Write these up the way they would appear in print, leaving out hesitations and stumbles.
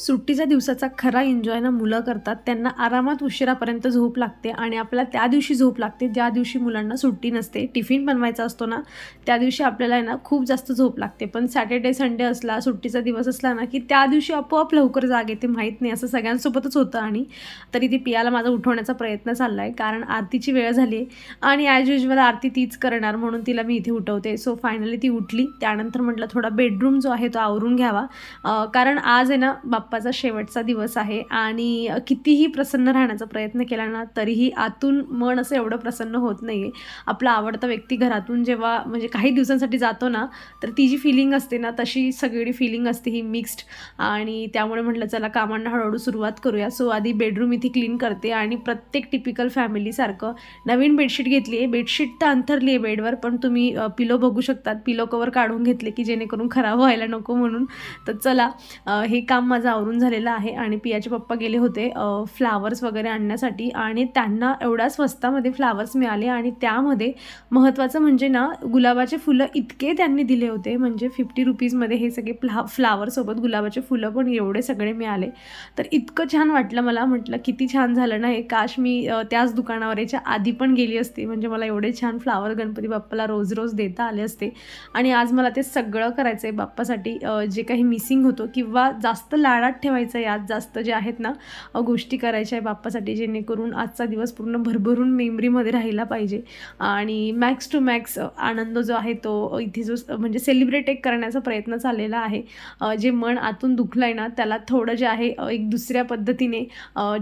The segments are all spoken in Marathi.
सुट्टीच्या दिवसाचा खरा एन्जॉय ना मुलं करतात. त्यांना आरामात उशिरापर्यंत झोप लागते आणि आपल्याला त्या दिवशी झोप लागते ज्या दिवशी मुलांना सुट्टी नसते. टिफिन बनवायचा असतो ना, त्या दिवशी आपल्याला आहे ना खूप जास्त झोप लागते. पण सॅटर्डे संडे असला, सुट्टीचा दिवस असला ना की त्या दिवशी आपोआप लवकर जाग येते. माहीत नाही, असं सगळ्यांसोबतच होतं. आणि तरी ती पियाला माझा उठवण्याचा प्रयत्न चालला आहे, कारण आरतीची वेळ झाली आहे आणि ॲज युजल आरती तीच करणार म्हणून तिला मी इथे उठवते. सो फायनली ती उठली. त्यानंतर म्हटलं थोडा बेडरूम जो आहे तो आवरून घ्यावा, कारण आज आहे ना बाप्पाचा शेवटचा दिवस आहे आणि कितीही प्रसन्न राहण्याचा प्रयत्न केला ना तरीही आतून मन असं एवढं प्रसन्न होत नाही आहे. आपला आवडता व्यक्ती घरातून जेव्हा म्हणजे काही दिवसांसाठी जातो ना, तर ती जी फिलिंग असते ना तशी सगळी फिलिंग असते ही मिक्स्ड. आणि त्यामुळे म्हटलं चला कामांना हळूहळू सुरुवात करूया. सो आधी बेडरूम इथे क्लीन करते आणि प्रत्येक टिपिकल फॅमिलीसारखं नवीन बेडशीट घेतली आहे. बेडशीट तर अंथरली आहे बेडवर, पण तुम्ही पिलो बघू शकतात, पिलो कवर काढून घेतले की जेणेकरून खराब व्हायला नको म्हणून. तर चला हे काम माझं आवरून झालेलं आहे. आणि पियाचे पप्पा गेले होते फ्लावर्स वगैरे आणण्यासाठी आणि त्यांना एवढ्या स्वस्तामध्ये फ्लावर्स मिळाले. आणि त्यामध्ये महत्त्वाचं म्हणजे ना गुलाबाचे फुलं इतके त्यांनी दिले होते, म्हणजे 50 रुपीजमध्ये हे सगळे फ्लावरसोबत गुलाबाचे फुलं पण एवढे सगळे मिळाले. तर इतकं छान वाटलं मला. म्हटलं किती छान झालं ना हे, काश मी त्याच दुकानावर याच्या आधी पण गेली असते, म्हणजे मला एवढे छान फ्लावर गणपती बाप्पाला रोज रोज देता आले असते. आणि आज मला ते सगळं करायचं आहे बाप्पासाठी, जे काही मिसिंग होतं किंवा जास्त लाडात ठेवायचं आहे. आज जास्त जे आहेत ना गोष्टी करायच्या आहे बाप्पासाठी, जेणेकरून आजचा दिवस पूर्ण भरभरून मेमरीमध्ये राहिला पाहिजे. आणि मॅक्स टू मॅक्स आनंद जो आहे तो इथे जो म्हणजे सेलिब्रेट एक करण्याचा प्रयत्न चाललेला आहे. जे मन आतून दुखलं आहे ना त्याला थोडं जे आहे एक दुसऱ्या पद्धतीने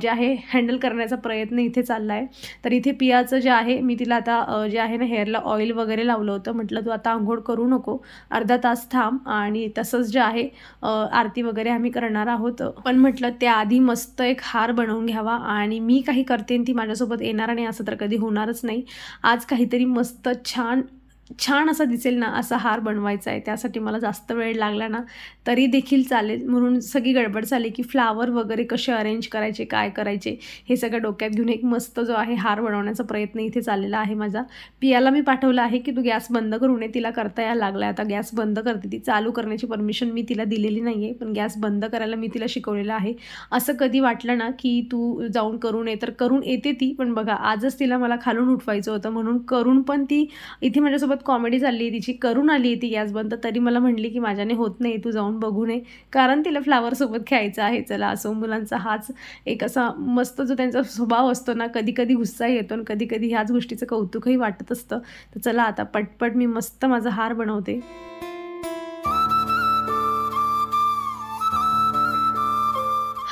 जे आहे हँडल करण्याचा प्रयत्न इथे चालला आहे. तर इथे पियाचं जे आहे मी तिला आता जे आहे ना हेअरला ऑइल वगैरे लावलं होतं. म्हटलं तू आता आंघोळ करू नको, अर्धा तास थांब. आणि तसंच जे आहे आरती वगैरे आम्ही करणार आहोत, पण म्हटलं त्याआधी मस्त एक हार बनवून घ्यावा. आणि मी काही करते ती माझ्यासोबत येणार नाही असं तर कधी होणारच नाही. आज काहीतरी मस्त छान असा दिसेल ना असा हार बनवायचा आहे. त्यासाठी मला जास्त वेळ लागला ना तरी देखील चालेल, म्हणून सगळी गडबड झाली की फ्लावर वगैरे कसे अरेंज करायचे, काय करायचे हे सगळं डोक्यात घेऊन एक मस्त जो आहे हार बनवण्याचा प्रयत्न इथे चाललेला आहे माझा. पियाला मी पाठवलं आहे की तू गॅस बंद करू नये, तिला करता यायला लागला. आता गॅस बंद करते ती, चालू करण्याची परमिशन मी तिला दिलेली नाही आहे, पण गॅस बंद करायला मी तिला शिकवलेलं आहे. असं कधी वाटलं ना की तू जाऊन करू नये तर करून येते ती, पण बघा आजच तिला मला खालून उठवायचं होतं म्हणून करून पण ती इथे माझ्यासोबत कॉमेडी चालली आहे तिची. करून आली आहे ती गॅस बंद, तरी मला म्हणली की माझ्याने होत नाही, तू जाऊन बघू नये, कारण तिला फ्लावरसोबत खेळायचं आहे. चला असो, मुलांचा हाच एक असा मस्त जो त्यांचा स्वभाव असतो ना, कधी कधी गुस्सा येतो आणि कधी कधी ह्याच गोष्टीचं कौतुकही वाटत असतं. तर चला आता पटपट मी मस्त माझा हार बनवते.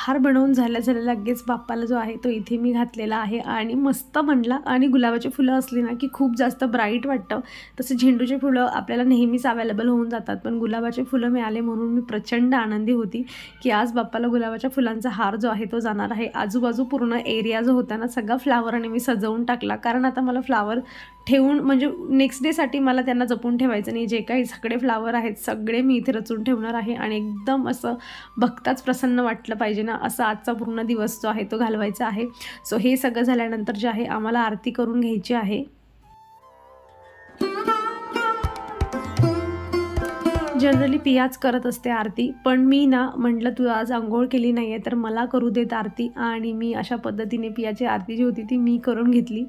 हार बनवून झाल्या लगेच बाप्पाला जो आहे तो इथे मी घातलेला आहे आणि मस्त बनला. आणि गुलाबाची फुलं असली ना की खूप जास्त ब्राईट वाटतं. तसे झेंडूचे फुलं आपल्याला नेहमीच अवेलेबल होऊन जातात, पण गुलाबाचे फुलं मिळाले म्हणून मी प्रचंड आनंदी होती की आज बाप्पाला गुलाबाच्या फुलांचा हार जो आहे तो जाणार आहे. आजूबाजू पूर्ण एरिया जो होता ना सगळा फ्लावरने मी सजवून टाकला, कारण आता मला फ्लावर ठेवून म्हणजे नेक्स्ट डेसाठी मला त्यांना जपून ठेवायचं नाही. जे काही सगळे फ्लावर आहेत सगळे मी इथे रचून ठेवणार आहे आणि एकदम असं बघताच प्रसन्न वाटलं पाहिजे ना असा आजचा पूर्ण दिवस जो आहे तो घालवायचा आहे. सो हे सगळं झाल्यानंतर जे आहे आम्हाला आरती करून घ्यायची आहे. जनरली पियाच करत असते आरती, पण मी ना म्हटलं तू आज आंघोळ केली नाही आहे तर मला करू देत आरती. आणि मी अशा पद्धतीने पियाची आरती जी होती ती मी करून घेतली.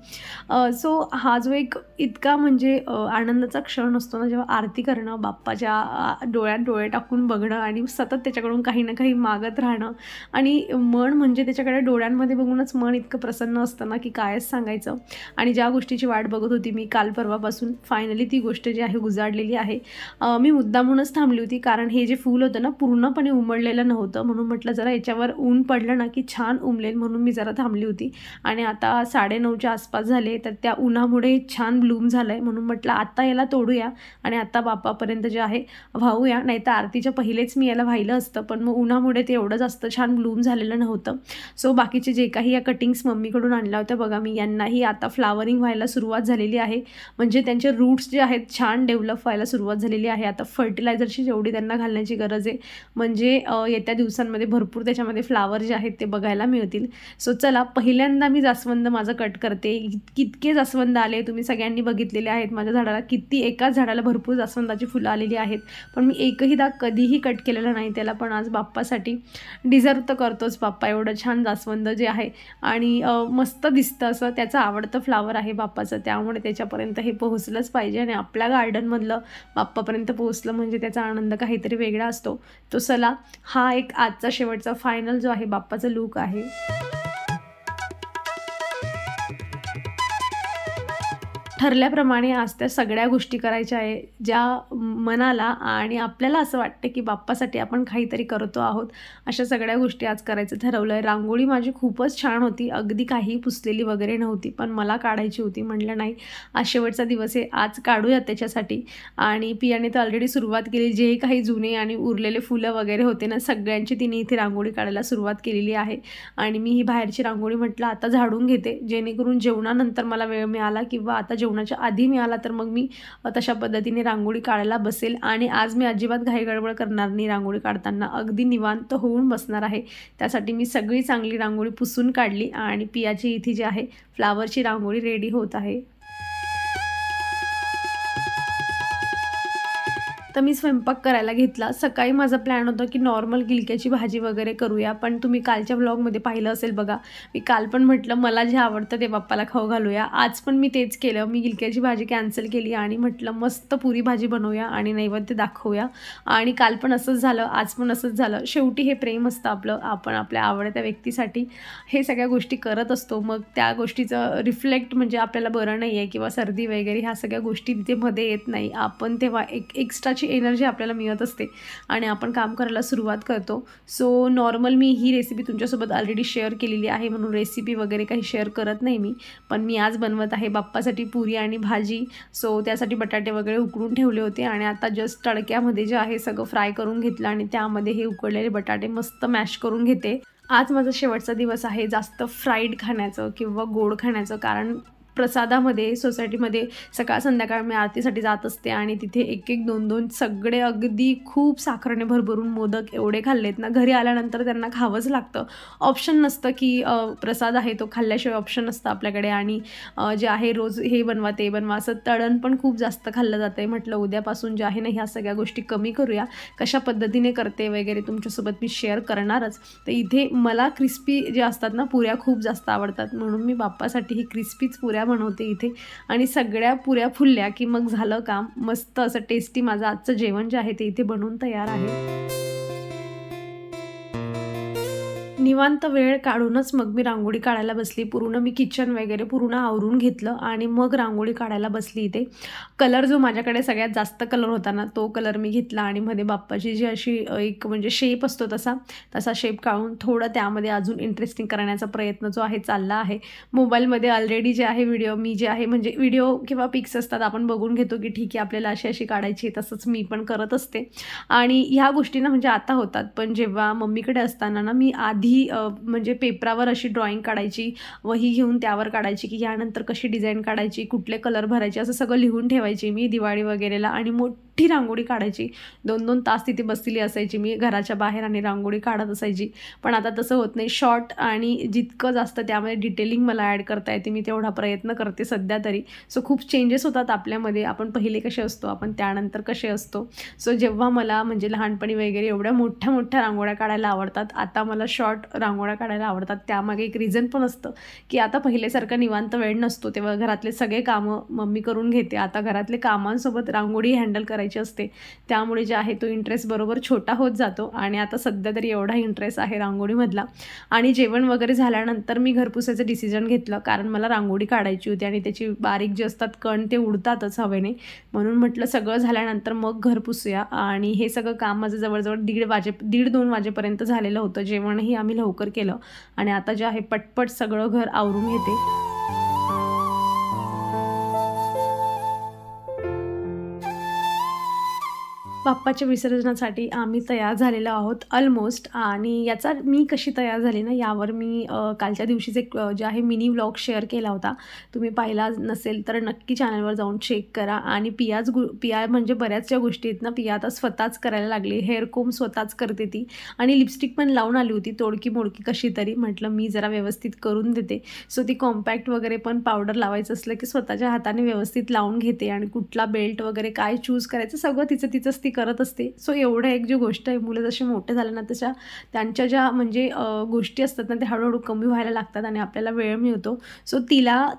सो हा जो एक इतका म्हणजे आनंदाचा क्षण असतो ना जेव्हा आरती करणं, बाप्पाच्या डोळ्यात डोळे टाकून बघणं आणि सतत त्याच्याकडून काही ना काही मागत राहणं. आणि मन म्हणजे त्याच्याकडे डोळ्यांमध्ये बघूनच मन इतकं प्रसन्न असतं ना की कायच सांगायचं. आणि ज्या गोष्टीची वाट बघत होती मी काल परवापासून, फायनली ती गोष्ट जी आहे उजाडलेली आहे. मी मुद्दामून थांबली होती, कारण हे जे फूल होतं ना पूर्णपणे उमललेलं नव्हतं, म्हणून म्हटलं जरा याच्यावर ऊन पडलं ना की छान उमलेल, म्हणून मी जरा थांबली होती. आणि आता 9:30च्या आसपास झाले, तर त्या उन्हामुळे छान ब्लूम झालं आहे, म्हणून म्हटलं आता याला तोडूया आणि आता बाप्पापर्यंत जे आहे वाहूया. नाही तर आरतीच्या पहिलेच मी याला वाहिलं असतं, पण मग उन्हामुळे ते एवढं जास्त छान ब्लूम झालेलं नव्हतं. सो बाकीचे जे काही या कटिंग्स मम्मीकडून आणल्या होत्या बघा मी, यांनाही आता फ्लावरिंग व्हायला सुरुवात झालेली आहे, म्हणजे त्यांचे रूट्स जे आहेत छान डेव्हलप व्हायला सुरुवात झालेली आहे. आता फर्टिलायझर फर्टिलायझरची जेवढी त्यांना घालण्याची गरज आहे, म्हणजे येत्या दिवसांमध्ये भरपूर त्याच्यामध्ये फ्लावर जे आहेत ते बघायला मिळतील. सो चला, पहिल्यांदा मी जास्वंद माझं कट करते. कितके जास्वंद आले तुम्ही सगळ्यांनी बघितलेले आहेत. माझ्या झाडाला एकाच झाडाला भरपूर जास्वंदाची फुलं आलेली आहेत, पण मी एकही दाग कधीही कट केलेला नाही त्याला. पण आज बाप्पासाठी डिझर्व तर करतोच बाप्पा. एवढं छान जास्वंद जे आहे आणि मस्त दिसतं असं. त्याचं आवडतं फ्लावर आहे बाप्पाचं, त्यामुळे त्याच्यापर्यंत हे पोहोचलंच पाहिजे आणि आपल्या गार्डनमधलं बाप्पापर्यंत पोहोचलं म्हणजे त्याचा आनंद काहीतरी वेगळा असतो. तो चला, हा एक आजचा शेवटचा फायनल जो आहे बाप्पाचा लूक आहे. ठरल्याप्रमाणे आज त्या सगळ्या गोष्टी करायच्या आहे ज्या मनाला आणि आपल्याला असं वाटतं की बाप्पासाठी आपण काहीतरी करतो आहोत. अशा सगळ्या गोष्टी आज करायचं ठरवलं आहे. रांगोळी माझी खूपच छान होती, अगदी काही पुसलेली वगैरे नव्हती, पण मला काढायची होती. म्हटलं नाही, आज शेवटचा दिवस आहे, आज काढूया त्याच्यासाठी. आणि पियाने तर ऑलरेडी सुरुवात केली. जे काही जुने आणि उरलेले फुलं वगैरे होते ना, सगळ्यांची तिने इथे रांगोळी काढायला सुरुवात केलेली आहे. आणि मी ही बाहेरची रांगोळी म्हटलं आता झाडून घेते, जेणेकरून जेवणानंतर मला वेळ मिळाला किंवा आता जेवणाच्या आधी मिळाला तर मग मी तशा पद्धतीने रांगोळी काढायला बसेल. आणि आज मी अजिबात घाईगडबड करणार नाही. रांगोळी काढताना अगदी निवांत होऊन बसणार आहे. त्यासाठी मी सगळी चांगली रांगोळी पुसून काढली आणि पियाची इथे जी आहे फ्लावरची रांगोळी रेडी होत आहे. तर मी स्वयंपाक करायला घेतला. सकाळी माझा प्लॅन होता की नॉर्मल गिलक्याची भाजी वगैरे करूया, पण तुम्ही कालच्या व्लॉगमध्ये पाहिलं असेल बघा, मी काल पण म्हटलं मला जे आवडतं ते बाप्पाला खाऊ घालूया. आज पण मी तेच केलं. मी गिलक्याची भाजी कॅन्सल केली आणि म्हटलं मस्त पुरी भाजी बनवूया आणि नैवेद्य दाखवूया. आणि काल पण असंच झालं, आज पण असंच झालं. शेवटी हे प्रेम असतं आपलं, आपण आपल्या आवडत्या व्यक्तीसाठी हे सगळ्या गोष्टी करत असतो. मग त्या गोष्टीचं रिफ्लेक्ट म्हणजे आपल्याला बरं नाही आहे किंवा सर्दी वगैरे ह्या सगळ्या गोष्टी तिथे मध्ये येत नाही. आपण तेव्हा एक एक्स्ट्रा एनर्जी आपल्याला मिळत असते आणि आपण काम करायला सुरुवात करतो. सो नॉर्मल मी ही रेसिपी तुमच्यासोबत ऑलरेडी शेअर केलेली आहे, म्हणून रेसिपी वगैरे काही शेअर करत नाही मी. पण मी आज बनवत आहे बाप्पासाठी पुरी आणि भाजी. सो त्यासाठी बटाटे वगैरे उकडून ठेवले होते आणि आता जस्ट तडक्यामध्ये जे आहे सगळं फ्राय करून घेतलं आणि त्यामध्ये हे उकडलेले बटाटे मस्त मॅश करून घेते. आज माझा शेवटचा दिवस आहे जास्त फ्राईड खाण्याचं किंवा गोड खाण्याचं, कारण प्रसादामध्ये सोसायटीमध्ये सकाळ संध्याकाळ मी आरतीसाठी जात असते आणि तिथे एक एक दोन दोन सगळे अगदी खूप साखरेने भरभरून मोदक एवढे खाल्लेत ना, घरी आल्यानंतर त्यांना खावंच लागतं. ऑप्शन नसतं की प्रसाद आहे तो खाल्ल्याशिवाय ऑप्शन नसतं आपल्याकडे. आणि जे आहे रोज हे बनवा ते बनवा असं तळण पण खूप जास्त खाल्लं जातं आहे. म्हटलं उद्यापासून जे आहे ना ह्या सगळ्या गोष्टी कमी करूया. कशा पद्धतीने करते वगैरे तुमच्यासोबत मी शेअर करणारच. तर इथे मला क्रिस्पी जे असतात ना पुऱ्या खूप जास्त आवडतात, म्हणून मी बाप्पासाठी ही क्रिस्पीच पुऱ्या बनवते इथे. आणि सगळ्या पुऱ्या फुलल्या की मग झालं काम. मस्त असं टेस्टी माझं आजचं जेवण जे आहे ते इथे बनवून तयार आहे. निवांत वेळ काढूनच मग मी रांगोळी काढायला बसली. पूर्ण मी किचन वगैरे पूर्ण आवरून घेतलं आणि मग रांगोळी काढायला बसली इथे. कलर जो माझ्याकडे सगळ्यात जास्त कलर होता ना तो कलर मी घेतला आणि मध्ये बाप्पाची जी अशी एक म्हणजे शेप असतो तसा शेप काढून थोडं त्यामध्ये अजून इंटरेस्टिंग करण्याचा प्रयत्न जो आहे चालला आहे. मोबाईलमध्ये ऑलरेडी जे आहे व्हिडिओ मी जे आहे म्हणजे व्हिडिओ किंवा पिक्स असतात आपण बघून घेतो की ठीक आहे आपल्याला अशी काढायची, तसंच मी पण करत असते. आणि ह्या गोष्टी ना म्हणजे आता होतात, पण जेव्हा मम्मीकडे असताना ना मी आधी म्हणजे पेपरावर अशी ड्रॉइंग काढायची, वही घेऊन त्यावर काढायची की यानंतर कशी डिझाईन काढायची, कुठले कलर भरायचे, असं सगळं लिहून ठेवायची मी दिवाळी वगैरेला. आणि मोठी रांगोळी काढायची. 2-2 तास तिथे बसलेली असायची मी घराच्या बाहेर आणि रांगोळी काढत असायची. पण आता तसं होत नाही. शॉर्ट आणि जितकं जास्त त्यामध्ये डिटेलिंग मला ॲड करता येते मी तेवढा प्रयत्न करते सध्या तरी. सो खूप चेंजेस होतात आपल्यामध्ये. आपण पहिले कसे असतो, आपण त्यानंतर कसे असतो. सो जेव्हा मला म्हणजे लहानपणी वगैरे एवढ्या मोठ्या मोठ्या रांगोळ्या काढायला आवडतात, आता मला शॉर्ट रांगोळ्या काढायला आवडतात. त्यामागे एक रिझन पण असतं की आता पहिल्यासारखा निवांत वेळ नसतो, तेव्हा घरातले सगळे कामं मम्मी करून घेते. आता घरातले कामांसोबत रांगोळी हँडल करायची असते, त्यामुळे जे आहे तो इंटरेस्ट बरोबर छोटा होत जातो. आणि आता सध्या तरी एवढा इंटरेस्ट आहे रांगोळीमधला. आणि जेवण वगैरे झाल्यानंतर मी घर पुसायचं डिसिजन घेतलं, कारण मला रांगोळी काढायची होती आणि त्याची बारीक जे असतात कण ते उडतातच हवेने. म्हणून म्हटलं सगळं झाल्यानंतर मग घर पुसूया. आणि हे सगळं काम माझं जवळजवळ 1:30-2 वाजेपर्यंत झालेलं होतं. जेवणही आम्ही लवकर केलं आणि आता जे आहे पटपट सगळं घर आवरून घेते. बाप्पाच्या विसर्जनासाठी आम्ही तयार झालेलो आहोत ऑलमोस्ट. आणि याचा मी कशी तयार झाली ना, यावर मी कालच्या दिवशीच एक जे आहे मिनी व्लॉग शेअर केला होता. तुम्ही पाहिला नसेल तर नक्की चॅनलवर जाऊन चेक करा. आणि पिया म्हणजे बऱ्याच ज्या गोष्टी आहेत ना, पिया आता स्वतःच करायला लागली. हेअर कोम स्वतःच करते ती, आणि लिपस्टिक पण लावून आली होती तोडकी मोडकी कशी तरी. म्हटलं मी जरा व्यवस्थित करून देते. सो ती कॉम्पॅक्ट वगैरे पण पावडर लावायचं असलं की स्वतःच्या हाताने व्यवस्थित लावून घेते, आणि कुठला बेल्ट वगैरे काय चूज करायचं सगळं तिचंच ती करत असते. सो एवढं एक जी गोष्ट आहे, मुलं जसे मोठे झाले ना तशा त्यांच्या ज्या म्हणजे गोष्टी असतात ना, ते हळूहळू कमी व्हायला लागतात आणि आपल्याला वेळ मिळतो. सो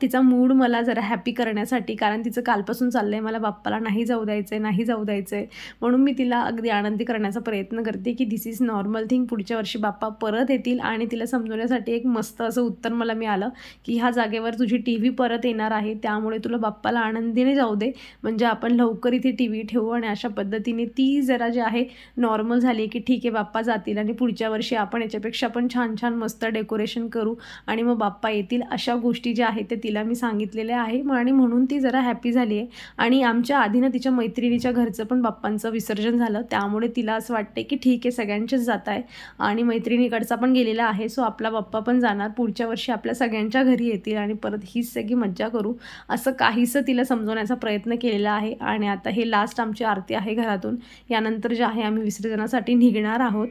तिचा मूड मला जरा हॅपी करण्यासाठी, कारण तिचं कालपासून चाललं आहे मला बाप्पाला नाही जाऊ द्यायचं आहे, म्हणून मी तिला अगदी आनंदी करण्याचा प्रयत्न करते की दिस इज नॉर्मल थिंग, पुढच्या वर्षी बाप्पा परत येतील. आणि तिला समजवण्यासाठी एक मस्त असं उत्तर मला मिळालं की ह्या जागेवर तुझी TV परत येणार आहे, त्यामुळे तुला बाप्पाला आनंदीने जाऊ दे, म्हणजे आपण लवकर इथे TV ठेवू. आणि अशा पद्धतीने ती जरा जे आहे नॉर्मल झाली की ठीक आहे बाप्पा जातील आणि पुढच्या वर्षी आपण याच्यापेक्षा पण छान छान मस्त डेकोरेशन करू आणि मग बाप्पा येतील. अशा गोष्टी ज्या आहेत ते तिला मी सांगितलेल्या आहे, आणि म्हणून ती जरा हॅपी झाली आहे. आणि आमच्या आधीनं तिच्या मैत्रिणीच्या घरचं पण बाप्पांचं विसर्जन झालं, त्यामुळे तिला असं वाटते की ठीक आहे सगळ्यांचेच जात आहे, आणि मैत्रिणीकडचा पण गेलेला आहे. सो आपला बाप्पा पण जाणार, पुढच्या वर्षी आपल्या सगळ्यांच्या घरी येतील आणि परत हीच सगळी मज्जा करू, असं काहीसं तिला समजवण्याचा प्रयत्न केलेला आहे. आणि आता हे लास्ट आमची आरती आहे घरातून, यानंतर जे आहे आम्ही विसर्जनासाठी निघणार आहोत.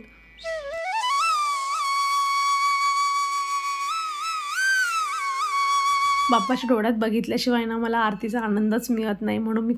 बाप्पाच्या डोळ्यात बघितल्याशिवाय ना मला आरतीचा आनंदच मिळत नाही, म्हणून मी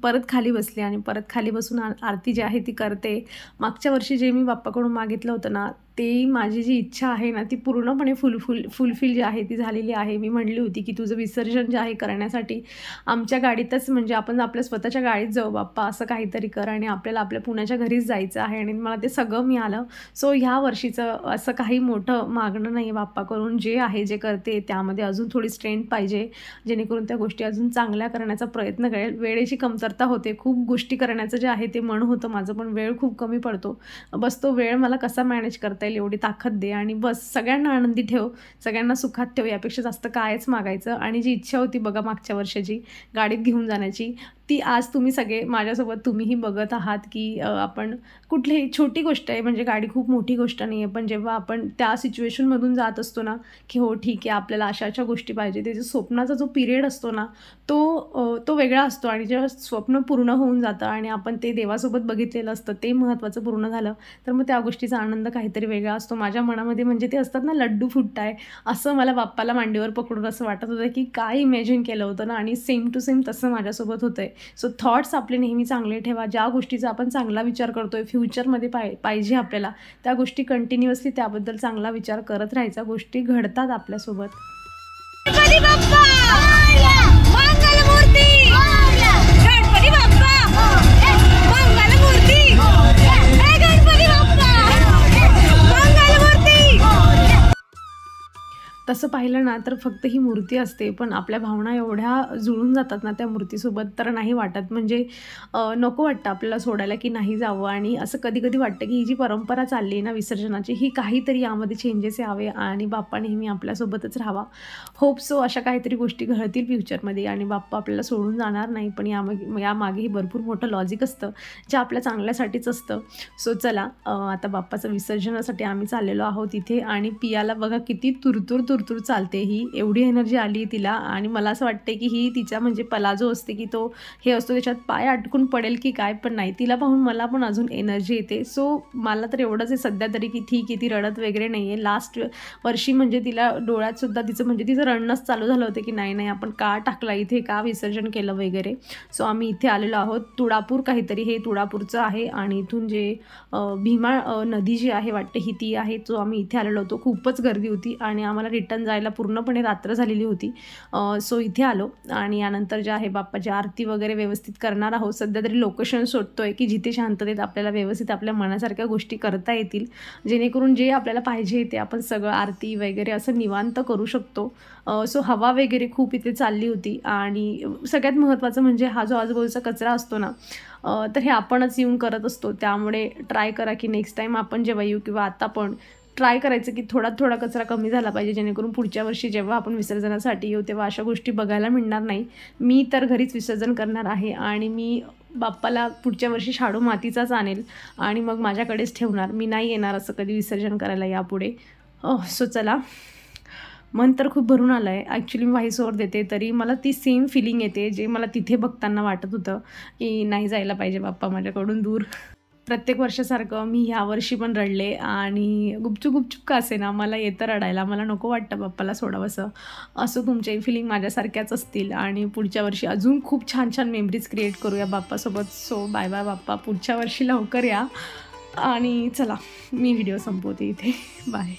परत खाली बसले आणि परत खाली बसून आरती जी आहे ती करते. मागच्या वर्षी जे मी बाप्पाकडून मागितलं होतं ना, ते माझी जी इच्छा आहे ना ती पूर्णपणे फुलफिल जी आहे ती झालेली आहे. मी म्हणली होती की तुझं विसर्जन जे आहे करण्यासाठी आमच्या गाडीतच, म्हणजे आपण आपल्या स्वतःच्या गाडीत जाऊ बाप्पा, असं काहीतरी कर, आणि आपल्याला आपल्या पुण्याच्या घरीच जायचं आहे. आणि मला ते सगळं मिळालं. सो ह्या वर्षीचं असं काही मोठं मागणं नाही आहे बाप्पाकडून, जे आहे जे करते त्यामध्ये अजून थोडी स्ट्रेंथ पाहिजे, जेणेकरून त्या गोष्टी अजून चांगल्या करण्याचा प्रयत्न करेल. वेळेची कमतरता होते, खूप गोष्टी करण्याचं जे आहे ते मन होतं माझं, पण वेळ खूप कमी पडतो. बस तो वेळ मला कसा मॅनेज करता एवढी ताकद दे, आणि बस सगळ्यांना आनंदी ठेव, सगळ्यांना सुखात ठेव, यापेक्षा जास्त कायच मागायचं. आणि जी इच्छा होती बघा मागच्या वर्षाची गाडीत घेऊन जाण्याची, ती आज तुम्ही सगळे माझ्यासोबत तुम्हीही बघत आहात की आपण कुठलीही छोटी गोष्ट आहे, म्हणजे गाडी खूप मोठी गोष्ट नाही आहे, पण जेव्हा आपण त्या सिच्युएशनमधून जात असतो ना की हो ठीक आहे आपल्याला अशा गोष्टी पाहिजे, त्याच्या स्वप्नाचा जो पिरियड असतो ना तो वेगळा असतो. आणि जेव्हा स्वप्न पूर्ण होऊन जातं आणि आपण ते देवासोबत बघितलेलं असतं, ते महत्त्वाचं पूर्ण झालं, तर मग त्या गोष्टीचा आनंद काहीतरी वेगळा असतो माझ्या मनामध्ये. म्हणजे ते असतात ना लड्डू फुटताय, असं मला बाप्पाला मांडीवर पकडून असं वाटत होतं की काय इमॅजिन केलं होतं ना, आणि सेम टू सेम तसं माझ्यासोबत होतं आहे. सो थॉट्स आपले नेहमी चांगले ठेवा, ज्या गोष्टीचा आपण चांगला विचार करतोय फ्युचरमध्ये पाहिजे आपल्याला, त्या गोष्टी कंटिन्युअसली त्याबद्दल चांगला विचार करत राहायचा, गोष्टी घडतात आपल्यासोबत. तसं पाहिलं ना तर फक्त ही मूर्ती असते, पण आपल्या भावना एवढ्या जुळून जातात ना त्या मूर्तीसोबत, तर नाही वाटत, म्हणजे नको वाटतं आपल्याला सोडायला की नाही जावं. आणि असं कधी कधी वाटतं की ही जी परंपरा चालली आहे ना विसर्जनाची, ही काहीतरी यामध्ये चेंजेस यावे आणि बाप्पा नेहमी आपल्यासोबतच राहावा. होप सो अशा काहीतरी गोष्टी घडतील फ्युचरमध्ये, आणि बाप्पा आपल्याला सोडून जाणार नाही, पण यामागेही भरपूर मोठं लॉजिक असतं जे आपल्या चांगल्यासाठीच असतं. सो चला आता बाप्पाचं विसर्जनासाठी आम्ही चाललेलो आहोत इथे. आणि पियाला बघा किती तुरतुर चालते, ही एवढी एनर्जी आली तिला. आणि मला असं वाटते की ही तिचा म्हणजे पलाजो असते की तो हे असतो त्याच्यात पाय अटकून पडेल की काय, पण नाही, तिला पाहून मला पण अजून एनर्जी येते. सो मला तर एवढंच आहे सध्या तरी की ठीक आहे, ती रडत वगैरे नाही आहे. लास्ट वर्षी म्हणजे तिला डोळ्यात सुद्धा तिचं रडणंच चालू झालं होतं की नाही आपण का टाकला इथे, का विसर्जन केलं वगैरे. सो आम्ही इथे आलेलो आहोत, तुळापूर काहीतरी, हे तुळापूरचं आहे. आणि इथून जे भीमा नदी जी आहे वाटते ही ती आहे. जो आम्ही इथे आलेलो होतो, खूपच गर्दी होती आणि आम्हाला रिटर्न जायला पूर्णपणे रात्र झालेली होती. सो इथे आलो आणि यानंतर जे आहे बाप्पाची आरती वगैरे व्यवस्थित करणार आहोत. सध्या तरी लोकेशन शोधतोय की जिथे शांततेत आपल्याला व्यवस्थित आपल्या मनासारख्या गोष्टी करता येतील, जेणेकरून जे आपल्याला पाहिजे ते आपण सगळं आरती वगैरे असं निवांत करू शकतो. सो हवा वगैरे खूप इथे चालली होती. आणि सगळ्यात महत्त्वाचं म्हणजे हा जो आजूबाजूचा कचरा असतो ना, तर हे आपणच येऊन करत असतो. त्यामुळे ट्राय करा की नेक्स्ट टाईम आपण जेव्हा येऊ किंवा आता पण ट्राय करायचं की थोडा कचरा कमी झाला पाहिजे, जेणेकरून पुढच्या वर्षी जेव्हा आपण विसर्जनासाठी येऊ तेव्हा अशा गोष्टी बघायला मिळणार नाही. मी तर घरीच विसर्जन करणार आहे आणि मी बाप्पाला पुढच्या वर्षी शाडू मातीचाच आणेल आणि मग माझ्याकडेच ठेवणार. मी नाही येणार असं कधी विसर्जन करायला यापुढे. सो चला, मन तर खूप भरून आलं आहे. ॲक्च्युली मी व्हॉईस ओव्हर देते तरी मला ती सेम फिलिंग येते जे मला तिथे बघताना वाटत होतं की नाही जायला पाहिजे बाप्पा माझ्याकडून दूर. प्रत्येक वर्षासारखं मी ह्या वर्षी पण रडले आणि गुपचूप का असेना मला येतं रडायला. मला नको वाटतं बाप्पाला सोडावंसं. असं तुमच्याही फिलिंग माझ्यासारख्याच असतील आणि पुढच्या वर्षी अजून खूप छान छान मेमरीज क्रिएट करूया बाप्पासोबत. सो बाय बाय बाप्पा, पुढच्या वर्षी लवकर या. आणि चला, मी व्हिडिओ संपवते इथे. बाय.